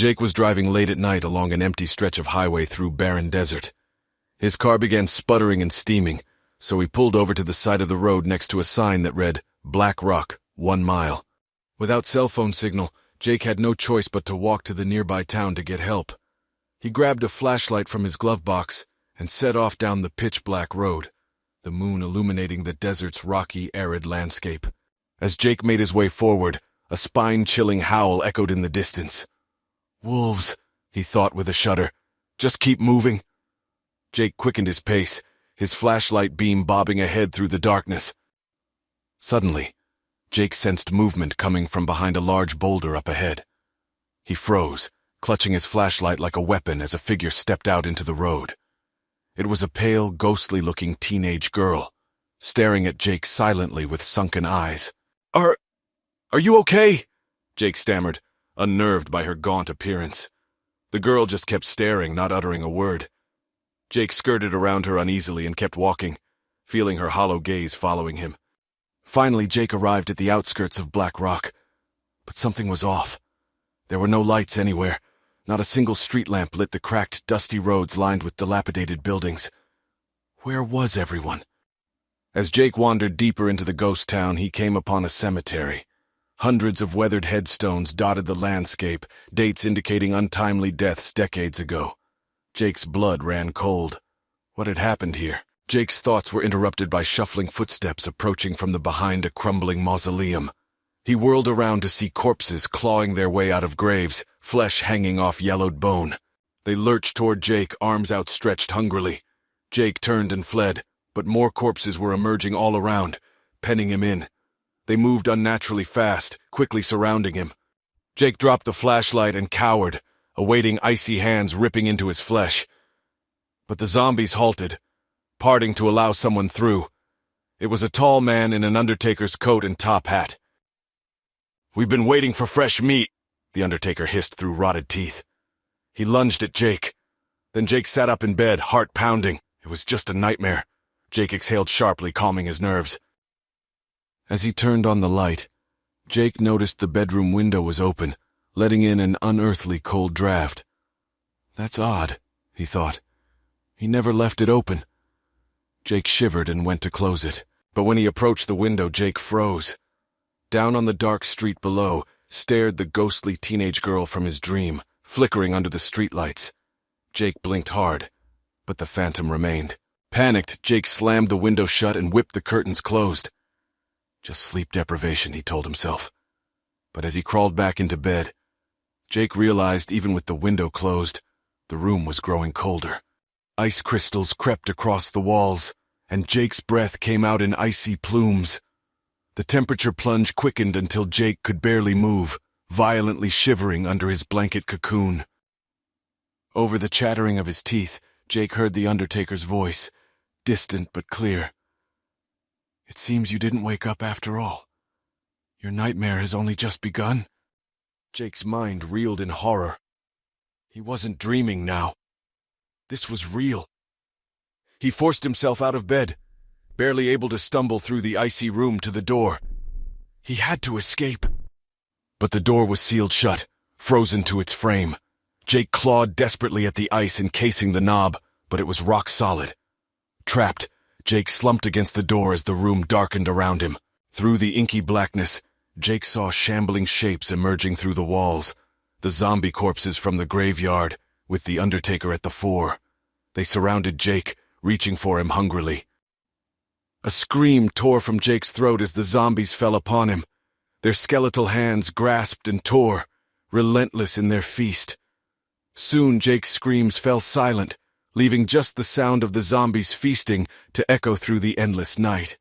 Jake was driving late at night along an empty stretch of highway through barren desert. His car began sputtering and steaming, so he pulled over to the side of the road next to a sign that read, Black Rock, 1 mile. Without cell phone signal, Jake had no choice but to walk to the nearby town to get help. He grabbed a flashlight from his glove box and set off down the pitch-black road, the moon illuminating the desert's rocky, arid landscape. As Jake made his way forward, a spine-chilling howl echoed in the distance. Wolves, he thought with a shudder. Just keep moving. Jake quickened his pace, his flashlight beam bobbing ahead through the darkness. Suddenly, Jake sensed movement coming from behind a large boulder up ahead. He froze, clutching his flashlight like a weapon as a figure stepped out into the road. It was a pale, ghostly-looking teenage girl, staring at Jake silently with sunken eyes. Are you okay? Jake stammered, unnerved by her gaunt appearance. The girl just kept staring, not uttering a word. Jake skirted around her uneasily and kept walking, feeling her hollow gaze following him. Finally, Jake arrived at the outskirts of Black Rock. But something was off. There were no lights anywhere. Not a single street lamp lit the cracked, dusty roads lined with dilapidated buildings. Where was everyone? As Jake wandered deeper into the ghost town, he came upon a cemetery. Hundreds of weathered headstones dotted the landscape, dates indicating untimely deaths decades ago. Jake's blood ran cold. What had happened here? Jake's thoughts were interrupted by shuffling footsteps approaching from the behind a crumbling mausoleum. He whirled around to see corpses clawing their way out of graves, flesh hanging off yellowed bone. They lurched toward Jake, arms outstretched hungrily. Jake turned and fled, but more corpses were emerging all around, penning him in. They moved unnaturally fast, quickly surrounding him. Jake dropped the flashlight and cowered, awaiting icy hands ripping into his flesh. But the zombies halted, parting to allow someone through. It was a tall man in an undertaker's coat and top hat. "We've been waiting for fresh meat," the undertaker hissed through rotted teeth. He lunged at Jake. Then Jake sat up in bed, heart pounding. It was just a nightmare. Jake exhaled sharply, calming his nerves. As he turned on the light, Jake noticed the bedroom window was open, letting in an unearthly cold draft. That's odd, he thought. He never left it open. Jake shivered and went to close it, but when he approached the window, Jake froze. Down on the dark street below stared the ghostly teenage girl from his dream, flickering under the streetlights. Jake blinked hard, but the phantom remained. Panicked, Jake slammed the window shut and whipped the curtains closed. Just sleep deprivation, he told himself. But as he crawled back into bed, Jake realized even with the window closed, the room was growing colder. Ice crystals crept across the walls, and Jake's breath came out in icy plumes. The temperature plunge quickened until Jake could barely move, violently shivering under his blanket cocoon. Over the chattering of his teeth, Jake heard the undertaker's voice, distant but clear. "It seems you didn't wake up after all. Your nightmare has only just begun." Jake's mind reeled in horror. He wasn't dreaming now. This was real. He forced himself out of bed, barely able to stumble through the icy room to the door. He had to escape. But the door was sealed shut, frozen to its frame. Jake clawed desperately at the ice encasing the knob, but it was rock solid. Trapped, Jake slumped against the door as the room darkened around him. Through the inky blackness, Jake saw shambling shapes emerging through the walls, the zombie corpses from the graveyard, with the undertaker at the fore. They surrounded Jake, reaching for him hungrily. A scream tore from Jake's throat as the zombies fell upon him. Their skeletal hands grasped and tore, relentless in their feast. Soon Jake's screams fell silent, leaving just the sound of the zombies feasting to echo through the endless night.